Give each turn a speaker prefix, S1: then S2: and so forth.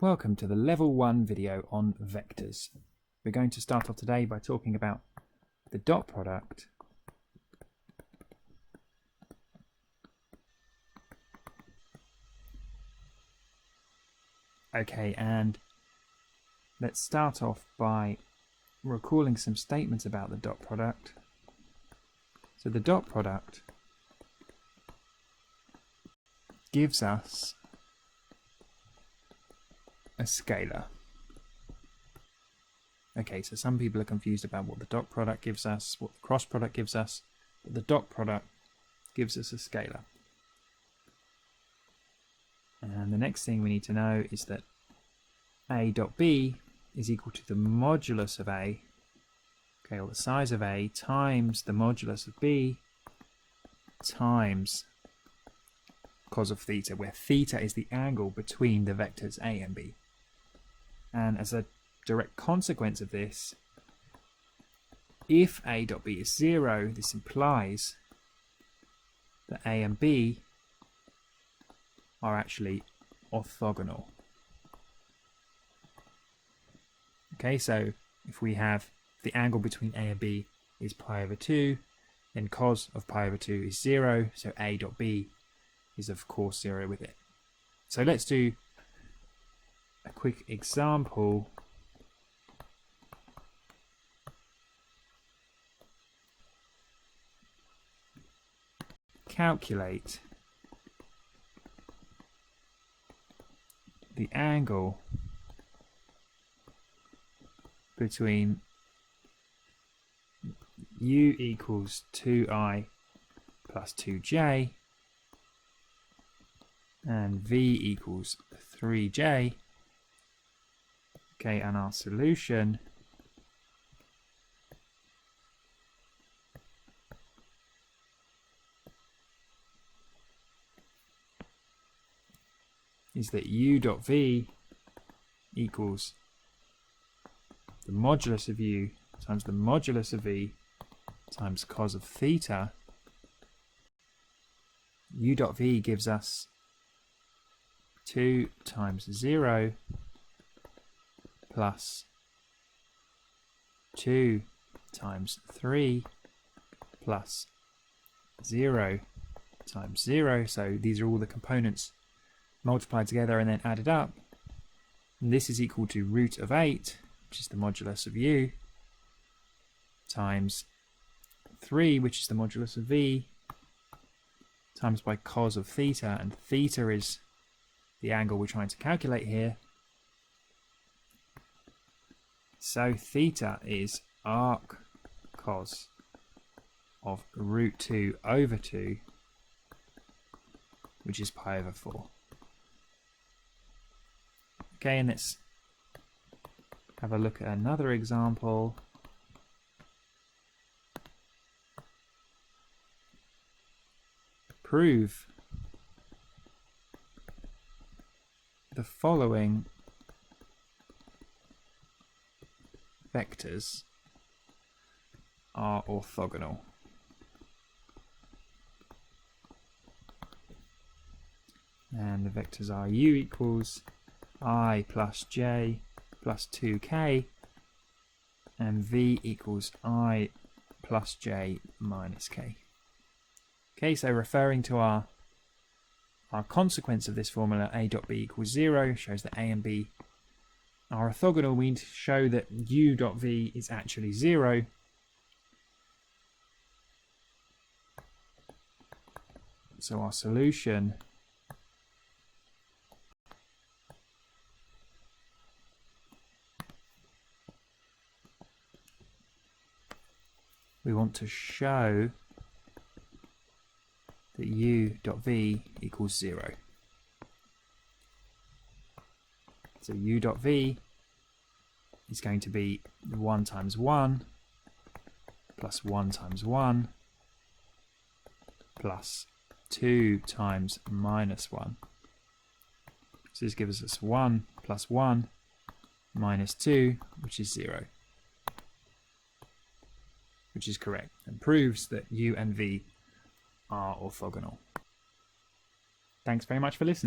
S1: Welcome to the Level 1 video on vectors. We're going to start off today by talking about the dot product and let's start off by recalling some statements about the dot product. So the dot product gives us a scalar. Okay, so some people are confused about what the dot product gives us, what the cross product gives us, but the dot product gives us a scalar. And the next thing we need to know is that a dot b is equal to the modulus of a, okay, or the size of a, times the modulus of b times cos of theta, where theta is the angle between the vectors a and b. And as a direct consequence of this, if a dot b is 0, this implies that a and b are actually orthogonal. Okay, so if we have the angle between a and b is pi over 2, then cos of pi over 2 is 0, so a dot b is of course 0 with it. So let's do a quick example. Calculate the angle between u equals 2i plus 2j and v equals 3j. Okay, and our solution is that u dot v equals the modulus of u times the modulus of v times cos of theta. U dot v gives us 2 times 0 plus 2 times 3 plus 0 times 0. So these are all the components multiplied together and then added up. And this is equal to root of 8, which is the modulus of u, times 3, which is the modulus of v, times by cos of theta, and theta is the angle we're trying to calculate here. So theta is arc cos of root 2 over 2, which is pi over 4. Okay, and let's have a look at another example. Prove the following vectors are orthogonal. And the vectors are u equals I plus j plus 2k and v equals I plus j minus k. Okay, so referring to our consequence of this formula, a dot b equals 0, shows that a and b are orthogonal. We need to show that u dot v is actually 0. So our solution we want to show that u dot v equals 0. So u dot v is going to be 1 times 1 plus 1 times 1 plus 2 times minus 1. So this gives us 1 plus 1 minus 2, which is 0. Which is correct and proves that u and v are orthogonal. Thanks very much for listening.